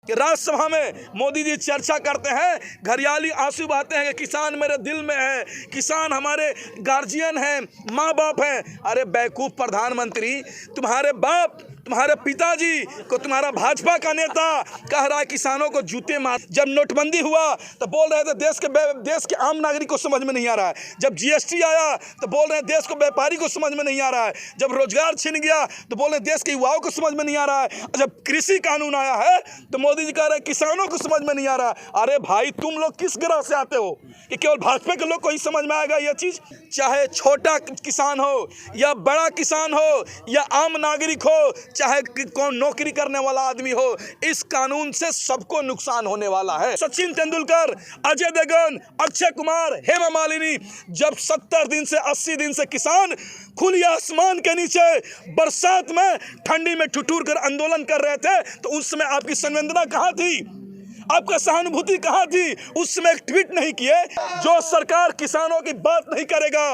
कि राज्यसभा में मोदी जी चर्चा करते हैं, घरियाली आंसू बहाते हैं कि किसान मेरे दिल में है, किसान हमारे गार्जियन हैं, माँ बाप हैं। अरे बेवकूफ़ प्रधानमंत्री, तुम्हारे बाप, तुम्हारे पिताजी को तुम्हारा भाजपा का नेता कह रहा है किसानों को जूते मार। जब नोटबंदी हुआ तो बोल रहे थे देश के आम नागरिक को समझ में नहीं आ रहा है। जब जीएसटी आया तो बोल रहे हैं देश को व्यापारी को समझ में नहीं आ रहा है। जब रोजगार छिन गया तो बोल रहे हैं देश के युवाओं को समझ में नहीं आ रहा है। जब कृषि कानून आया है तो मोदी जी कह रहे हैं किसानों को समझ में नहीं आ रहा है। अरे भाई, तुम लोग किस ग्रह से आते हो कि केवल भाजपा के लोग को ही समझ में आएगा यह चीज़? चाहे छोटा किसान हो या बड़ा किसान हो या आम नागरिक हो, चाहे कौन नौकरी करने वाला आदमी हो, इस कानून से सबको नुकसान होने वाला है। सचिन तेंदुलकर, अजय देवगन, अक्षय कुमार, हेमा मालिनी, जब 70 दिन से 80 दिन से किसान खुली आसमान के नीचे बरसात में ठंडी में ठिठुर कर आंदोलन कर रहे थे, तो उस समय आपकी संवेदना कहाँ थी? आपका सहानुभूति कहाँ थी? उस समय एक ट्वीट नहीं किए। जो सरकार किसानों की बात नहीं करेगा,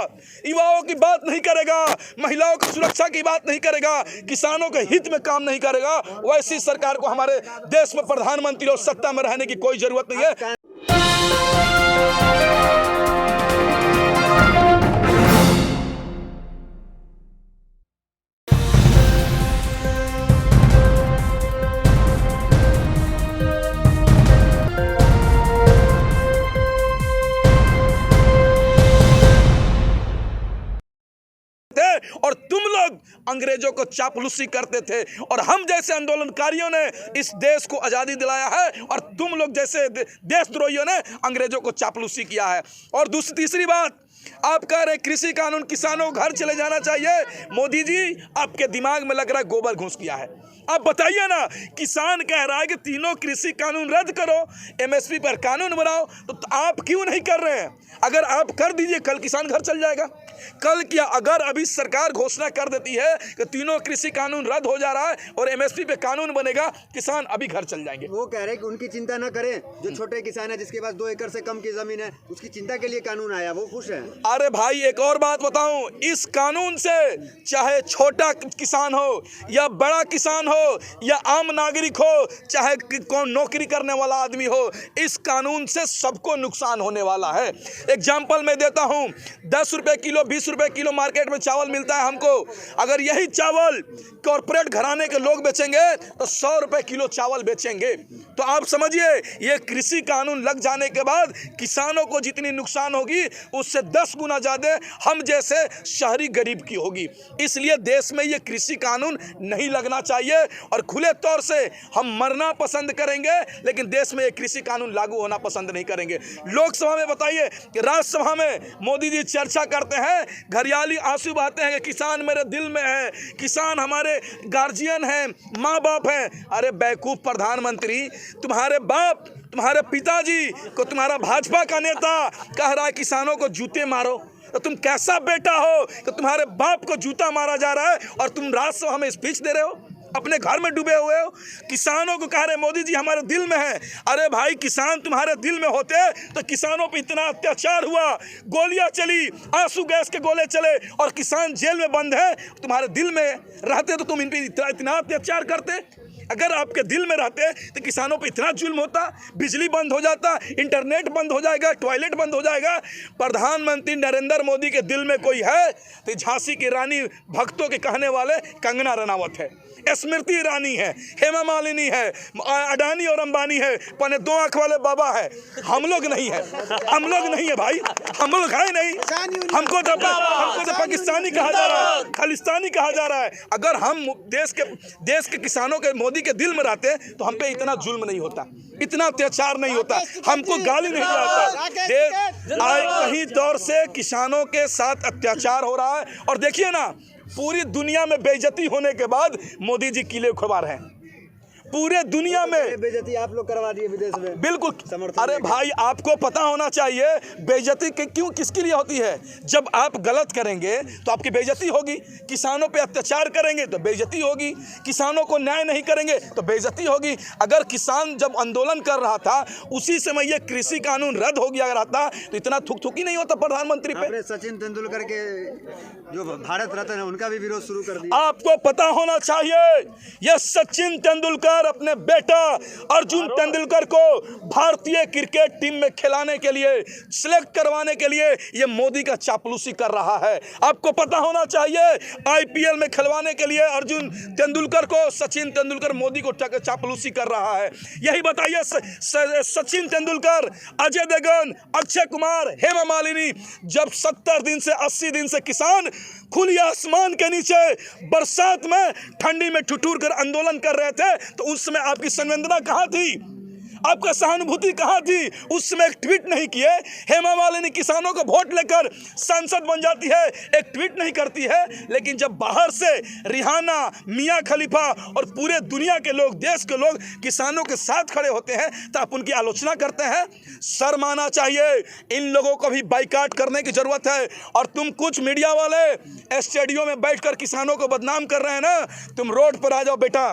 युवाओं की बात नहीं करेगा, महिलाओं की सुरक्षा की बात नहीं करेगा, किसानों के हित में काम नहीं करेगा, वैसी सरकार को हमारे देश में प्रधानमंत्री और सत्ता में रहने की कोई जरूरत नहीं है। और तुम लोग अंग्रेजों को चापलूसी करते थे, और हम जैसे आंदोलनकारियों ने इस देश को आज़ादी दिलाया है, और तुम लोग जैसे देशद्रोहियों ने अंग्रेजों को चापलूसी किया है। और तीसरी बात, आप कह रहे कृषि कानून किसानों को घर चले जाना चाहिए। मोदी जी, आपके दिमाग में लग रहा है गोबर घुस गया है। आप बताइए ना, किसान कह रहा है कि तीनों कृषि कानून रद्द करो, एमएसपी पर कानून बनाओ, तो आप क्यों नहीं कर रहे हैं? अगर आप कर दीजिए, कल किसान घर चल जाएगा। कल क्या अगर अभी सरकार घोषणा कर देती है कि तीनों कृषि कानून रद्द हो जा रहा है और एमएसपी पे कानून बनेगा, किसान अभी घर चल जाएंगे। वो कह रहे हैं कि उनकी चिंता ना करें, जो छोटे किसान है जिसके पास 2 एकड़ से कम की जमीन है, उसकी चिंता के लिए कानून आया, वो खुश है। अरे भाई, एक और बात बताऊं, इस कानून से चाहे छोटा किसान हो या बड़ा किसान हो या आम नागरिक हो, चाहे कौन नौकरी करने वाला आदमी हो, इस कानून से सबको नुकसान होने वाला है। एग्जाम्पल मैं देता हूं, 10 रुपए किलो 20 रुपए किलो मार्केट में चावल मिलता है हमको। अगर यही चावल कॉर्पोरेट घराने के लोग बेचेंगे तो 100 रुपए किलो चावल बेचेंगे। तो आप समझिए, ये कृषि कानून लग जाने के बाद किसानों को जितनी नुकसान होगी उससे 10 गुना ज़्यादा हम जैसे शहरी गरीब की होगी। इसलिए देश में ये कृषि कानून नहीं लगना चाहिए, और खुले तौर से हम मरना पसंद करेंगे, लेकिन देश में ये कृषि कानून लागू होना पसंद नहीं करेंगे। लोकसभा में बताइए कि राज्यसभा में मोदी जी चर्चा करते हैं, घरियाली आंसू बहाते हैं कि किसान मेरे दिल में है, किसान हमारे गार्जियन हैं, माँ बाप हैं। अरे बेवकूफ़ प्रधानमंत्री, तुम्हारे बाप, तुम्हारे पिताजी को तुम्हारा भाजपा का नेता कह रहा है किसानों को जूते मारो, तो तुम कैसा बेटा हो कि तुम्हारे बाप को जूता मारा जा रहा है और तुम राज्यसभा में स्पीच दे रहे हो? अपने घर में डूबे हुए हो। किसानों को कह रहे मोदी जी हमारे दिल में है। अरे भाई, किसान तुम्हारे दिल में होते तो किसानों पे इतना अत्याचार हुआ, गोलियां चली, आंसू गैस के गोले चले, और किसान जेल में बंद है, तुम्हारे दिल में रहते तो तुम इन पे इतना अत्याचार करते? अगर आपके दिल में रहते तो किसानों पे इतना जुल्म होता? बिजली बंद हो जाता, इंटरनेट बंद हो जाएगा, टॉयलेट बंद हो जाएगा। प्रधानमंत्री नरेंद्र मोदी के दिल में कोई है तो झांसी की रानी भक्तों के कहने वाले कंगना रनावत है, स्मृति ईरानी है, हेमा मालिनी है, अडानी और अंबानी है, पने 2 आंख वाले बाबा है। हम लोग नहीं है, हम लोग नहीं है भाई, हम लोग है नहीं। हमको तो पाकिस्तानी कहा जा रहा है, खालिस्तानी कहा जा रहा है। अगर हम देश के किसानों के मोदी के दिल में रहते तो हम पे इतना जुल्म नहीं होता, इतना अत्याचार नहीं होता, हमको गाली नहीं जाता। कहीं दौर से किसानों के साथ अत्याचार हो रहा है, और देखिए ना, पूरी दुनिया में बेइज्जती होने के बाद मोदी जी किले खुलवा रहे हैं। पूरे दुनिया में बेइज्जती आप लोग करवा दिए विदेश में। बिल्कुल। अरे भाई, आपको पता होना चाहिए बेइज्जती क्यों किसके लिए होती है। जब आप गलत करेंगे तो आपकी बेइज्जती होगी, किसानों पे अत्याचार करेंगे तो बेइज्जती होगी, किसानों को न्याय नहीं करेंगे तो बेइज्जती होगी। अगर किसान जब आंदोलन कर रहा था उसी समय ये कृषि कानून रद्द हो गया रहता तो इतना थुकथुकी नहीं होता प्रधानमंत्री पे। सचिन तेंदुलकर के जो भारत रत्न है उनका भी विरोध शुरू कर दिया। आपको पता होना चाहिए, यह सचिन तेंदुलकर तेंदुलकर अपने बेटा अर्जुन तेंदुलकर को भारतीय क्रिकेट टीम में खिलाने के लिए, सिलेक्ट करवाने के लिए ये मोदी का चापलूसी कर रहा है। आपको पता होना चाहिए, आईपीएल में खिलवाने के लिए अर्जुन तेंदुलकर को सचिन तेंदुलकर मोदी को चापलूसी कर रहा है। यही बताइए, सचिन तेंदुलकर, अजय देवगन, अक्षय कुमार, हेमा मालिनी जब 70 दिन से 80 दिन से किसान खुली आसमान के नीचे बरसात में ठंडी में ठिठुर कर आंदोलन कर रहे थे, तो उस समय आपकी संवेदना कहां थी? आपका सहानुभूति कहां थी? उस समय एक ट्वीट नहीं किए। हेमा मालिनी किसानों को वोट लेकर सांसद बन जाती है, एक ट्वीट नहीं करती है। लेकिन जब बाहर से रिहाना, मियां खलीफा और पूरे दुनिया के लोग, देश के लोग किसानों के साथ खड़े होते हैं तो आप उनकी आलोचना करते हैं। शर्म आना चाहिए। इन लोगों को भी बाइकाट करने की जरूरत है। और तुम कुछ मीडिया वाले स्टूडियो में बैठकर किसानों को बदनाम कर रहे हैं ना, तुम रोड पर आ जाओ बेटा,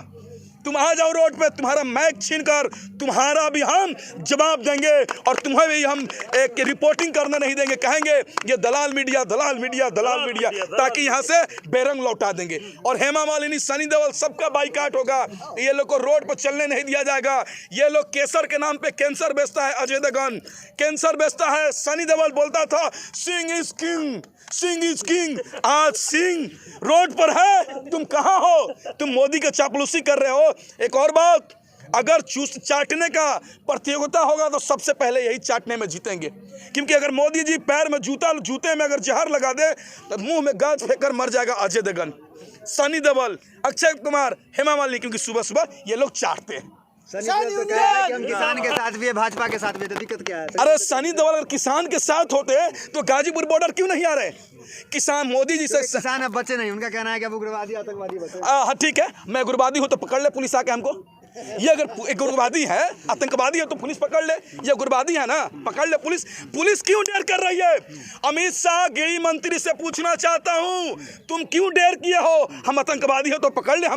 तुम आ जाओ रोड पे, तुम्हारा माइक छीनकर तुम्हारा भी हम जवाब देंगे और तुम्हें भी हम एक रिपोर्टिंग करने नहीं देंगे। कहेंगे ये दलाल मीडिया, दलाल मीडिया, दलाल मीडिया, ताकि यहाँ से बेरंग लौटा देंगे। और हेमा मालिनी, सनी देओल, सबका बाइकाट होगा। ये लोग को रोड पर चलने नहीं दिया जाएगा। ये लोग केसर के नाम पे कैंसर बेचता है अजय देवगन, कैंसर बेचता है। सनी देओल बोलता था Singh is king, Singh is king. आज सिंह रोड पर है, तुम कहाँ हो? तुम मोदी का चापलूसी कर रहे हो। एक और बात, अगर चाटने का प्रतियोगिता होगा तो सबसे पहले यही चाटने में जीतेंगे। क्योंकि अगर मोदी जी पैर में जूते में अगर जहर लगा दे तो मुंह में गाज फेंककर मर जाएगा अजय देवगन, सनी देओल, अक्षय कुमार, हेमा मालिनी, क्योंकि सुबह सुबह ये लोग चाटते हैं। सनी देओल तो कह रहा है कि हम किसान के साथ भी है, भाजपा के साथ भी, तो दिक्कत क्या है? अरे सनी देओल अगर किसान के साथ होते तो गाजीपुर बॉर्डर क्यों नहीं आ रहे? किसान मोदी जी से किसान अब बचे नहीं, उनका कहना है कि अब उग्रवादी आतंकवादी बचे। हाँ ठीक है, मैं उग्रवादी हूँ तो पकड़ ले पुलिस आके हमको। ये अगर उग्रवादी है, आतंकवादी है तो पुलिस पकड़ ले। ये उग्रवादी है ना, पकड़ ले पुलिस। पुलिस क्यों डेर कर रही है? अमित शाह गृह मंत्री से पूछना चाहता हूँ, तुम क्यों डेर किए हो? हम आतंकवादी हो तो पकड़ ले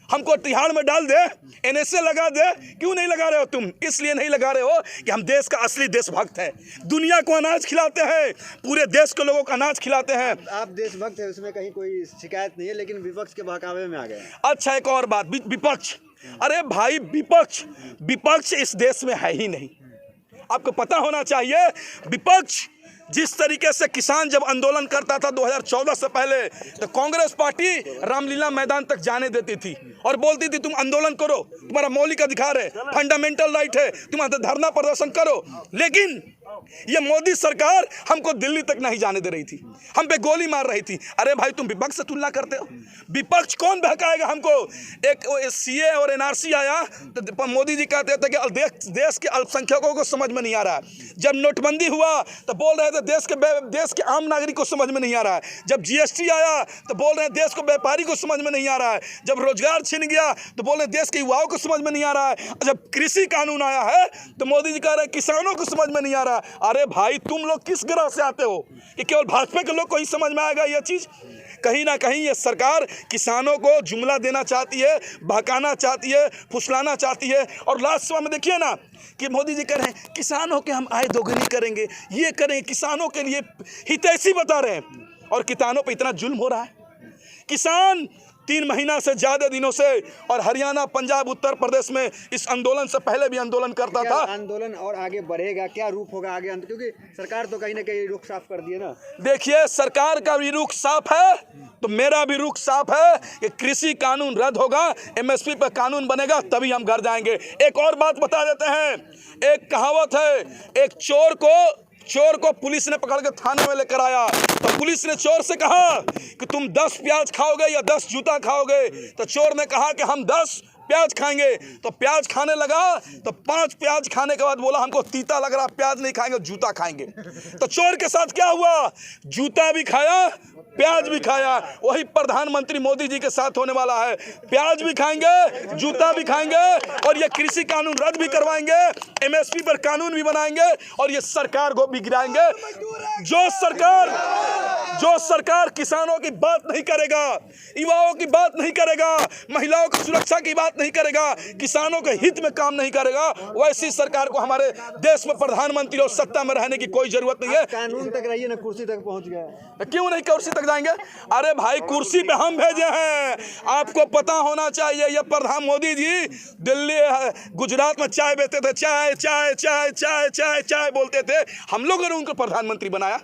हमको तिहाड़ में डाल दे, एनएसए लगा दे। क्यों नहीं लगा रहे हो तुम? इसलिए नहीं लगा रहे हो कि हम देश का असली देशभक्त हैं। दुनिया को अनाज खिलाते हैं, पूरे देश के लोगों को अनाज खिलाते हैं। आप देशभक्त है, उसमें कहीं कोई शिकायत नहीं है, लेकिन विपक्ष के बहकावे में आ गए। अच्छा, एक और बात, विपक्ष, अरे भाई विपक्ष इस देश में है ही नहीं। आपको पता होना चाहिए, विपक्ष जिस तरीके से किसान जब आंदोलन करता था 2014 से पहले, तो कांग्रेस पार्टी रामलीला मैदान तक जाने देती थी और बोलती थी तुम आंदोलन करो, तुम्हारा मौलिक अधिकार है, फंडामेंटल राइट है, तुम धरना प्रदर्शन करो। लेकिन ये मोदी सरकार हमको दिल्ली तक नहीं जाने दे रही थी, हम पे गोली मार रही थी। अरे भाई, तुम विपक्ष से तुलना करते हो? विपक्ष कौन बहकाएगा हमको? एक सीए और एनआरसी आया तो मोदी जी कहते थे कि देश के अल्पसंख्यकों को समझ में नहीं आ रहा है। जब नोटबंदी हुआ तो बोल रहे थे देश के आम नागरिक को समझ में नहीं आ रहा है। जब जीएसटी आया तो बोल रहे हैं देश को व्यापारी को समझ में नहीं आ रहा है। जब रोजगार छिन गया तो बोल रहे देश के युवाओं को समझ में नहीं आ रहा है। जब कृषि कानून आया है तो मोदी जी कह रहे हैं किसानों को समझ में नहीं आ रहा है। अरे भाई, तुम लोग किस ग्रह से आते हो कि केवल भाजपा के लोग को ही समझ में आएगा यह चीज? कहीं ना कहीं ये सरकार किसानों को जुमला देना चाहती है, बहकाना चाहती है, फुसलाना चाहती है। और लास्ट समय में देखिए ना कि मोदी जी कह रहे हैं किसानों के हम आय दोगुनी करेंगे, ये करेंगे, किसानों के लिए हितैषी बता रहे हैं। और किसानों पे इतना जुल्म हो रहा है। किसान 3 महीना से ज़्यादा दिनों से, और हरियाणा, पंजाब, उत्तर प्रदेश में इस आंदोलन से पहले भी आंदोलन करता था। आंदोलन और आगे बढ़ेगा, क्या रूप होगा आगे? क्योंकि सरकार तो कहीं ना कहीं रुख साफ कर दिए ना। देखिए, सरकार का भी रुख साफ है तो मेरा भी रुख साफ है कि कृषि कानून रद्द होगा, एमएसपी पर कानून बनेगा, तभी हम घर जाएंगे। एक और बात बता देते हैं, एक कहावत है, एक चोर को पुलिस ने पकड़ के थाने में लेकर आया तो पुलिस ने चोर से कहा कि तुम 10 प्याज खाओगे या 10 जूता खाओगे? तो चोर ने कहा कि हम 10 प्याज खाएंगे। तो प्याज खाने लगा तो 5 प्याज खाने के बाद बोला हमको तीता लग रहा, प्याज नहीं खाएंगे, जूता खाएंगे। तो चोर के साथ क्या हुआ? जूता भी खाया, प्याज भी खाया। वही प्रधानमंत्री मोदी जी के साथ होने वाला है। प्याज भी खाएंगे, जूता भी खाएंगे, और ये कृषि कानून रद्द भी करवाएंगे, एमएसपी पर कानून भी बनाएंगे, और ये सरकार को भी गिराएंगे। जो सरकार जो सरकार किसानों की बात नहीं करेगा, युवाओं की बात नहीं करेगा, महिलाओं की सुरक्षा की बात नहीं करेगा, किसानों के हित में काम नहीं करेगा, वैसी सरकार को हमारे देश में प्रधानमंत्री और सत्ता में रहने की कोई जरूरत नहीं है। कानून तक रहिए ना, कुर्सी तक पहुंच गए, क्यों नहीं कुर्सी तक जाएंगे? अरे भाई कुर्सी पे हम भेजे हैं। आपको पता होना चाहिए, ये प्रधान मोदी जी दिल्ली गुजरात में चाय बेचते थे, चाय चाय चाय चाय चाय चाय बोलते थे। हम लोगों ने उनको प्रधानमंत्री बनाया,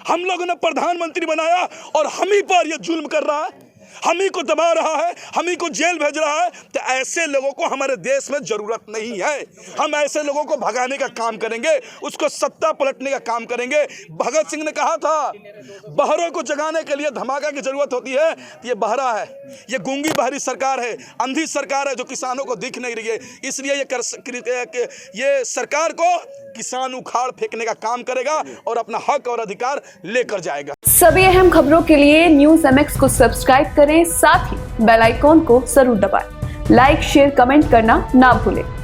हम लोगों ने प्रधानमंत्री बनाया और हम ही पर ये जुल्म कर रहा है, हम ही को दबा रहा है, हम ही को जेल भेज रहा है। तो ऐसे लोगों को हमारे देश में जरूरत नहीं है। हम ऐसे लोगों को भगाने का काम करेंगे, उसको सत्ता पलटने का काम करेंगे। भगत सिंह ने कहा था बहरों को जगाने के लिए धमाका की जरूरत होती है। ये बहरा है, ये गूंगी बहरी सरकार है, अंधी सरकार है जो किसानों को दिख नहीं रही है। इसलिए ये सरकार को किसान उखाड़ फेंकने का काम करेगा और अपना हक और अधिकार लेकर जाएगा। सभी अहम खबरों के लिए न्यूज़ MX को सब्सक्राइब करें, साथ ही बेल आइकॉन को जरूर दबाएं। लाइक, शेयर, कमेंट करना ना भूलें।